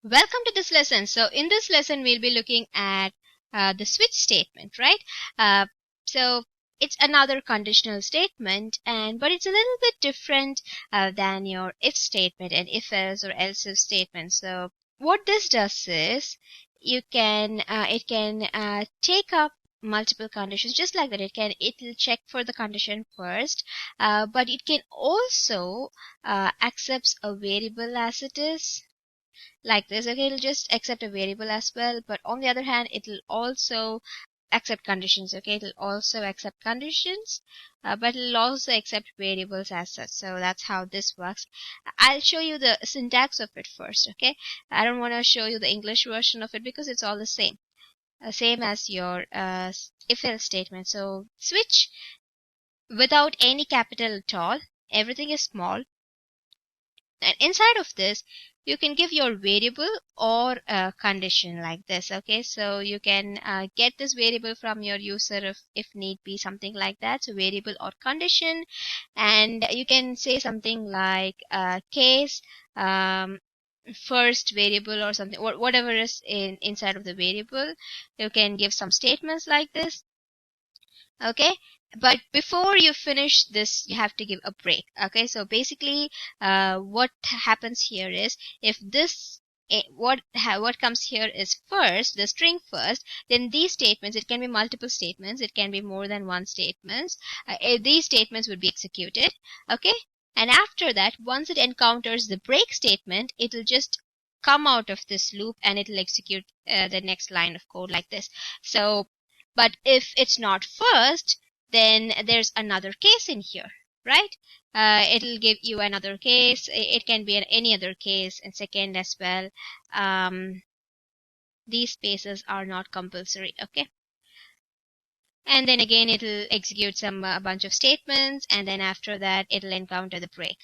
Welcome to this lesson. So in this lesson, we'll be looking at the switch statement, right? Uh, so it's another conditional statement, but it's a little bit different than your if statement and if else or else if statement. So what this does is it can take up multiple conditions just like that. It'll check for the condition first, but it can also accepts a variable as it is like this. Okay, it'll just accept a variable as well, but on the other hand, it'll also accept conditions. Okay, it'll also accept conditions, but it'll also accept variables as such. So that's how this works. I'll show you the syntax of it first. Okay, I don't want to show you the English version of it because it's all the same as your if else statement. So switch without any capital at all, everything is small, and inside of this you can give your variable or a condition like this. Okay, so you can get this variable from your user if need be, something like that. So variable or condition, and you can say something like case first variable or something, whatever is inside of the variable. You can give some statements like this. Okay, but before you finish this you have to give a break. Okay, so basically what happens here is if this what comes here is first, the string first, then these statements, it can be multiple statements, it can be more than one statements, these statements would be executed. Okay, and after that, once it encounters the break statement, it'll just come out of this loop and it'll execute the next line of code like this. So but if it's not first, then there's another case in here, right? It'll give you another case. It can be any other case, and second as well. These spaces are not compulsory, okay? And then again, it'll execute a bunch of statements, and then after that, it'll encounter the break.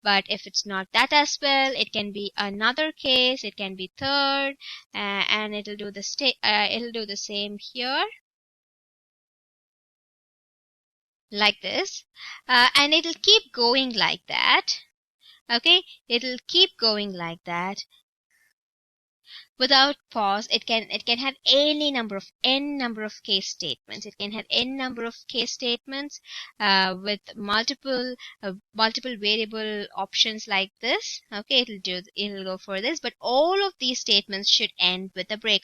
But if it's not that as well, it can be another case. It can be third, and it'll do the same here, like this, and it'll keep going like that. Okay, it'll keep going like that without pause. It can have any number of n number of case statements. It can have n number of case statements with multiple variable options like this. Okay, it'll go for this, but all of these statements should end with a break.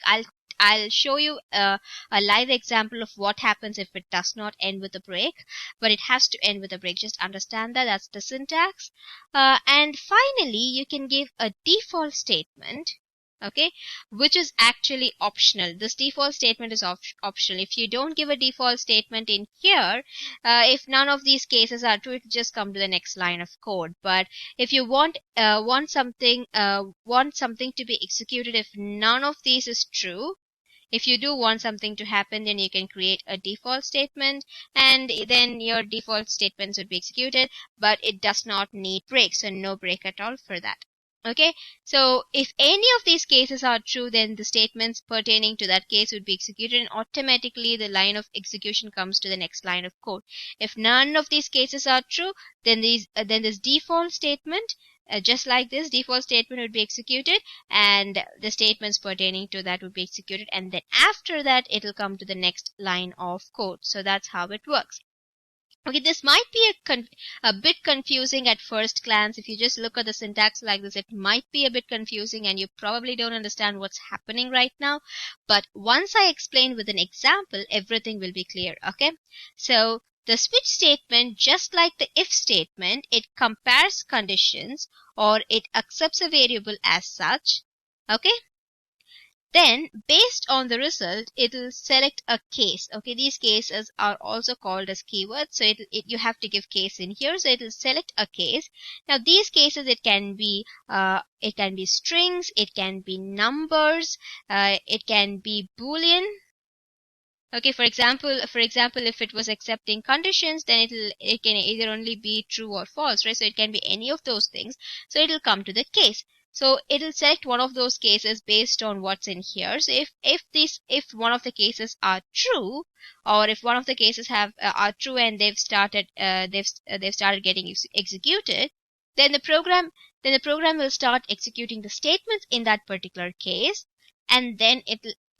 I'll show you a live example of what happens if it does not end with a break, but it has to end with a break. Just understand that. That's the syntax. And finally, you can give a default statement, okay, which is actually optional. This default statement is optional. If you don't give a default statement in here, if none of these cases are true, it will just come to the next line of code. But if you want something to be executed if none of these is true, if you do want something to happen, then you can create a default statement, and then your default statements would be executed, but it does not need break, so no break at all for that. Okay, so if any of these cases are true, then the statements pertaining to that case would be executed, and automatically the line of execution comes to the next line of code. If none of these cases are true, then this default statement, just like this default statement, would be executed, and the statements pertaining to that would be executed, and then after that it'll come to the next line of code. So that's how it works. Okay, this might be a bit confusing at first glance. If you just look at the syntax like this, it might be a bit confusing and you probably don't understand what's happening right now. But once I explain with an example, everything will be clear. Okay, so the switch statement, just like the if statement, it compares conditions or it accepts a variable as such. Okay, then based on the result, it'll select a case. Okay, these cases are also called as keywords, so you have to give case in here. So it'll select a case. Now these cases, it can be strings, it can be numbers, it can be boolean. Okay, for example, if it was accepting conditions, then it can either only be true or false, right? So it can be any of those things. So it'll come to the case. So it'll select one of those cases based on what's in here. So if one of the cases are true, or if one of the cases are true and they've started getting executed, then the program then the program will start executing the statements in that particular case, and then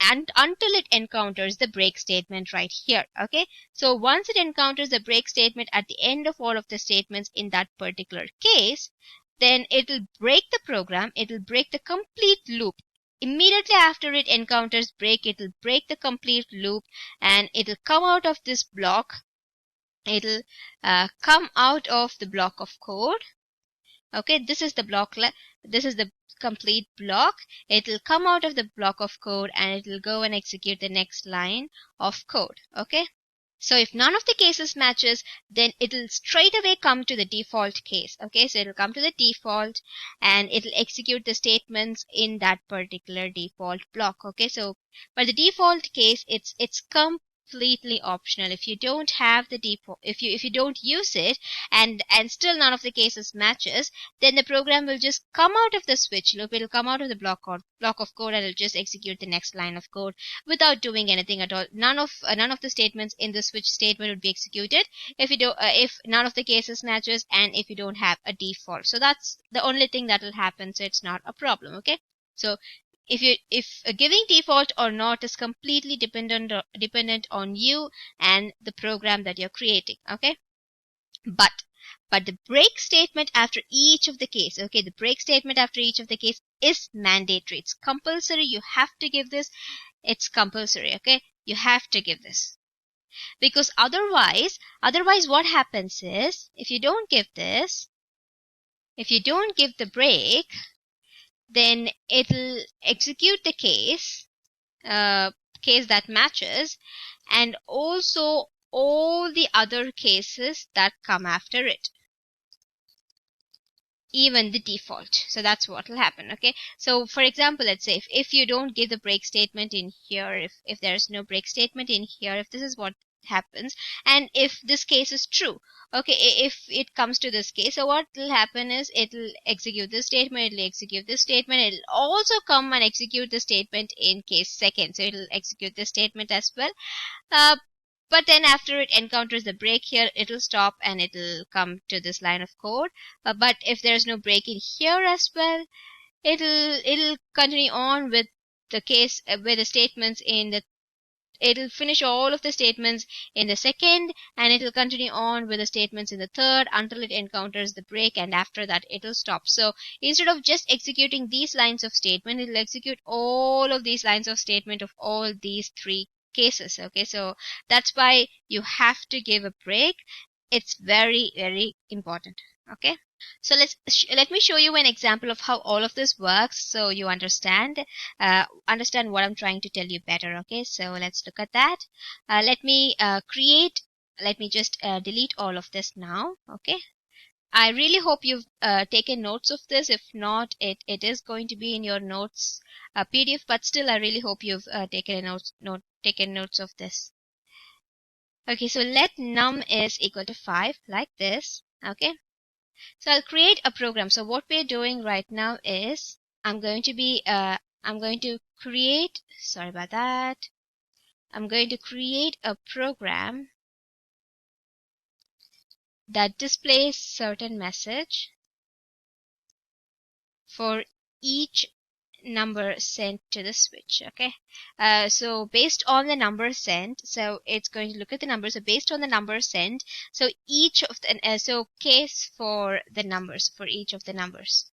until it encounters the break statement right here. Okay, so once it encounters the break statement at the end of all of the statements in that particular case, then it will break the program. It will break the complete loop. Immediately after it encounters break, it will break the complete loop, and it will come out of this block. It'll come out of the block of code. Okay, this is the block. This is the complete block. It will come out of the block of code, and it will go and execute the next line of code. Okay. So if none of the cases matches, then it'll straight away come to the default case. Okay, so it'll come to the default and it'll execute the statements in that particular default block. Okay, so but the default case, it's completely optional. If you don't have the default, if you don't use it, and still none of the cases matches, then the program will just come out of the switch loop. It'll come out of the block of code, and it'll just execute the next line of code without doing anything at all. None of the statements in the switch statement would be executed if you don't if none of the cases matches, and if you don't have a default. So that's the only thing that will happen. So it's not a problem. Okay, so if giving default or not is completely dependent on you and the program that you're creating. Okay, but the break statement after each of the case, okay, the break statement after each of the case is mandatory. It's compulsory. You have to give this. It's compulsory. Okay, you have to give this, because otherwise what happens is, if you don't give this, if you don't give the break, then it'll execute the case that matches, and also all the other cases that come after it, even the default. So that's what will happen. Okay, so for example, let's say if you don't give the break statement in here, if there's no break statement in here, if this is what happens, and if this case is true, okay, if it comes to this case, so what will happen is it'll execute this statement, it'll execute this statement, it'll also come and execute the statement in case second, so it'll execute this statement as well, but then after it encounters the break here, it'll stop and it'll come to this line of code. But if there's no break in here as well, it'll continue on with the case with the statements in the, it'll finish all of the statements in the second, and it'll continue on with the statements in the third until it encounters the break, and after that it'll stop. So instead of just executing these lines of statement, it'll execute all of these lines of statement of all these three cases. Okay, so that's why you have to give a break. It's very, very important. Okay, so let me show you an example of how all of this works, so you understand what I'm trying to tell you better. Okay, so let's look at that. Let me just delete all of this now. Okay, I really hope you've taken notes of this. If not, it is going to be in your notes PDF, but still I really hope you've taken notes of this. Okay, so let num is equal to 5, like this. Okay, so I'll create a program. So what we're doing right now is I'm going to create, sorry about that, I'm going to create a program that displays certain message for each number sent to the switch. Okay, so based on the number sent, so it's going to look at the numbers. So based on the number sent, so each of the so case for the numbers, for each of the numbers.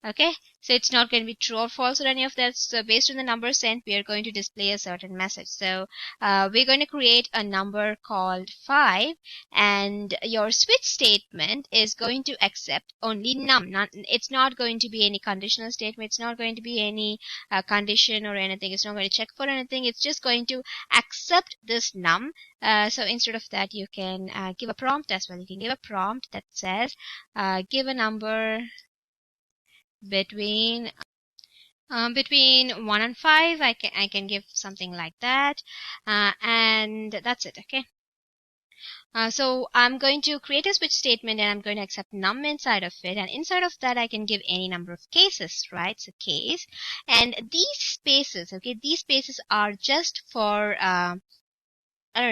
Okay, so it's not going to be true or false or any of that. So based on the number sent, we are going to display a certain message. So we're going to create a number called 5, and your switch statement is going to accept only num. It's not going to be any conditional statement. It's not going to be any condition or anything. It's not going to check for anything. It's just going to accept this num. So instead of that, you can give a prompt as well. You can give a prompt that says give a number between 1 and 5. I can give something like that, and that's it. Okay, so I'm going to create a switch statement, and I'm going to accept num inside of it, and inside of that I can give any number of cases, right? So case, and these spaces, okay, these spaces are just for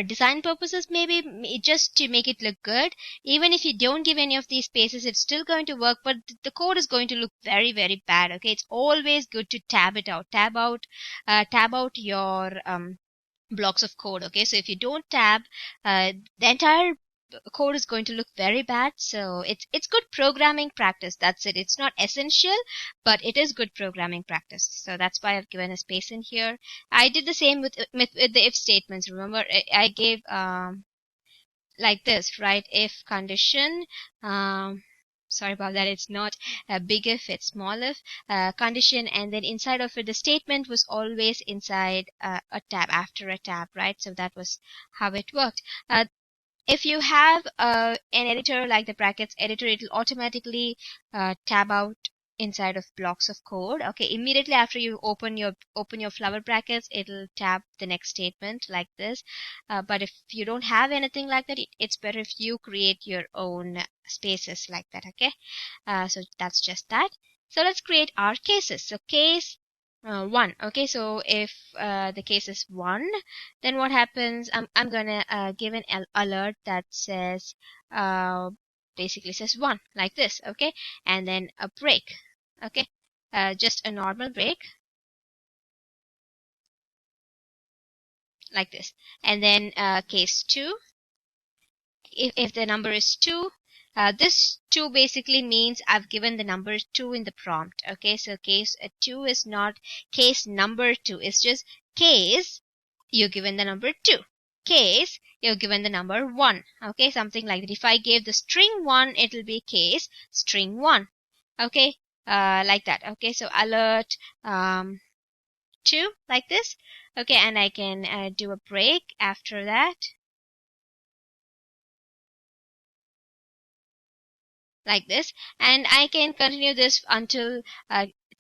design purposes, maybe just to make it look good. Even if you don't give any of these spaces, it's still going to work, but the code is going to look very, very bad. Okay, it's always good to tab it out, tab out your blocks of code. Okay, so if you don't tab, the entire code is going to look very bad. So it's good programming practice. That's it. It's not essential, but it is good programming practice. So that's why I've given a space in here. I did the same with the if statements. Remember, I gave like this, right? If condition. Sorry about that. It's not a big if, it's small if condition, and then inside of it, the statement was always inside a tab, after a tab, right? So that was how it worked. If you have an editor like the brackets editor, it will automatically tab out inside of blocks of code. Okay, immediately after you open your flower brackets, it'll tab the next statement like this. But if you don't have anything like that, it's better if you create your own spaces like that. Okay, so that's just that. So let's create our cases. So case 1. Okay, so if the case is 1, then what happens? I'm gonna give an alert that says basically says 1 like this. Okay, and then a break. Okay, just a normal break like this, and then case 2. If the number is 2, this 2 basically means I've given the number 2 in the prompt. Okay, so case 2 is not case number 2. It's just case, you're given the number 2. Case, you're given the number 1. Okay, something like that. If I gave the string 1, it'll be case string 1. Okay, like that. Okay, so alert 2 like this. Okay, and I can do a break after that. Like this, and I can continue this until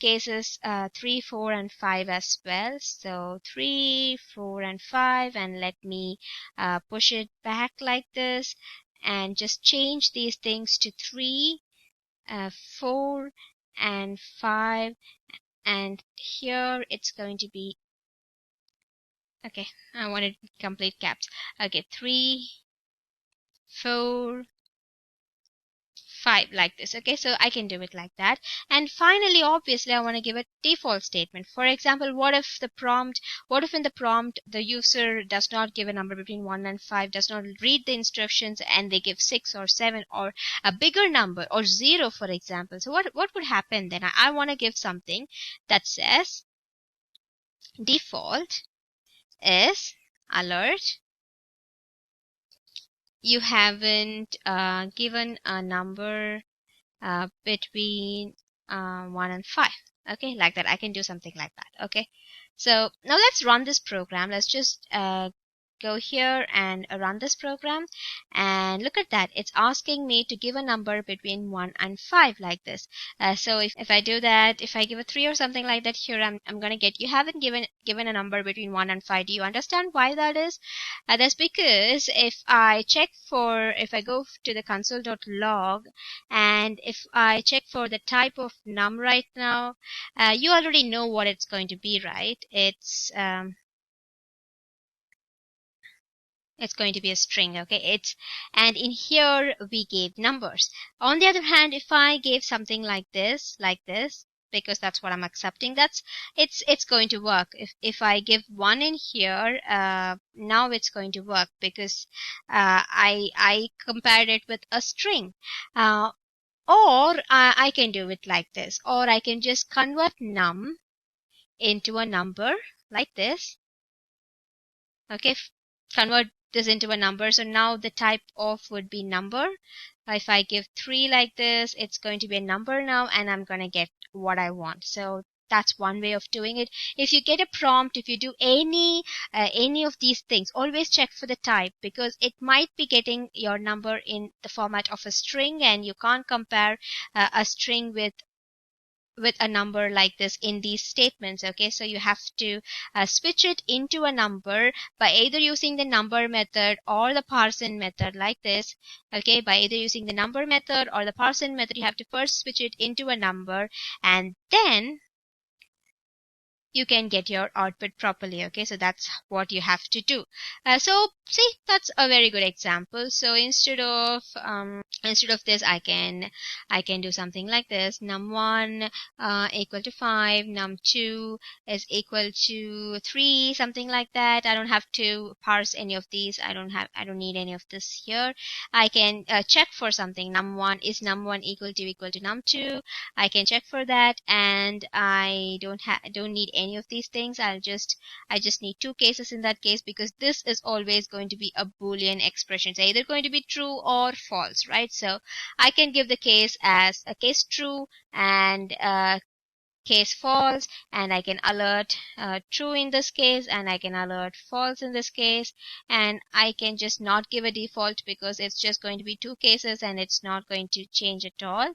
cases 3, 4, and 5 as well. So 3, 4, and 5, and let me push it back like this, and just change these things to 3, 4, and 5, and here it's going to be, okay, I wanted complete caps. Okay, 3, 4, 5 like this. Okay, so I can do it like that. And finally, obviously, I want to give a default statement. For example, what if in the prompt the user does not give a number between 1 and 5, does not read the instructions, and they give 6 or 7 or a bigger number or 0, for example. So what would happen then? I want to give something that says default is alert, you haven't given a number between 1 and 5. Okay, like that. I can do something like that. Okay, so now let's run this program. Let's just go here and run this program, and look at that. It's asking me to give a number between 1 and 5 like this. So if I do that, if I give a 3 or something like that here, I'm gonna get, you haven't given a number between 1 and 5. Do you understand why that is? That's because if I go to the console.log, and if I check for the type of num right now, you already know what it's going to be, right? It's going to be a string. Okay, and in here we gave numbers. On the other hand, if I gave something like this, because that's what I'm accepting, it's going to work. If I give 1 in here, now it's going to work because I compared it with a string. Or I can do it like this, or I can just convert num into a number like this. Okay, convert this into a number. So now the type of would be number. If I give 3 like this, it's going to be a number now, and I'm going to get what I want. So that's one way of doing it. If you get a prompt, if you do any of these things, always check for the type, because it might be getting your number in the format of a string, and you can't compare a string with a number like this in these statements. Okay, so you have to switch it into a number by either using the number method or the parsin method like this. Okay, by either using the number method or the parsin method, you have to first switch it into a number, and then you can get your output properly. Okay, so that's what you have to do. So see, that's a very good example. So instead of this, I can do something like this: num1 equal to 5, num2 is equal to 3, something like that. I don't have to parse any of these. I don't need any of this here. I can check for something. Num1 is num1 equal to num2. I can check for that, and I don't need any of these things. I just need two cases in that case, because this is always going to be a Boolean expression. It's either going to be true or false, right? So I can give the case as a case true and case false, and I can alert true in this case, and I can alert false in this case, and I can just not give a default because it's just going to be two cases and it's not going to change at all.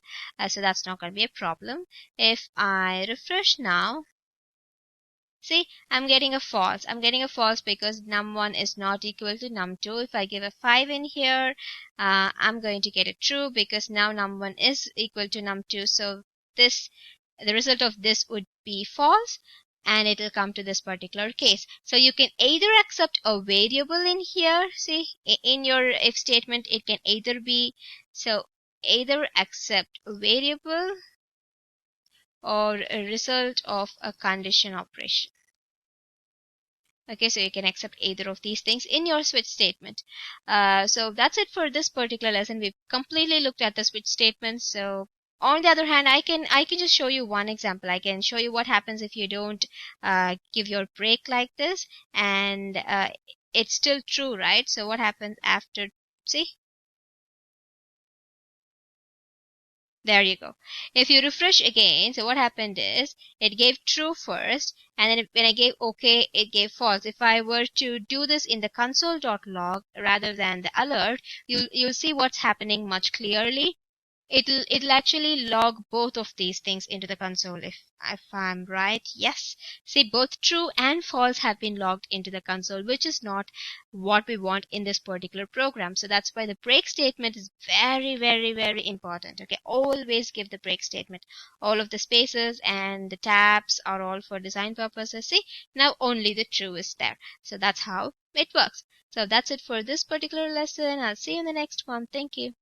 So that's not going to be a problem. If I refresh now, see, I'm getting a false. I'm getting a false because num1 is not equal to num2. If I give a 5 in here, I'm going to get a true because now num1 is equal to num2. So the result of this would be false, and it will come to this particular case. So you can either accept a variable in here. See, in your if statement, it can either be, so either accept a variable or a result of a condition operation. Okay, so you can accept either of these things in your switch statement. So that's it for this particular lesson. We've completely looked at the switch statement. So on the other hand, I can just show you one example. I can show you what happens if you don't give your break like this, and it's still true, right? So what happens after? See? There you go. If you refresh again, so what happened is it gave true first, and then when I gave OK, it gave false. If I were to do this in the console.log rather than the alert, you'll see what's happening much clearly. It'll actually log both of these things into the console, if I'm right. Yes. See, both true and false have been logged into the console, which is not what we want in this particular program. So that's why the break statement is very, very, very important. Okay, always give the break statement. All of the spaces and the tabs are all for design purposes. See, now only the true is there. So that's how it works. So that's it for this particular lesson. I'll see you in the next one. Thank you.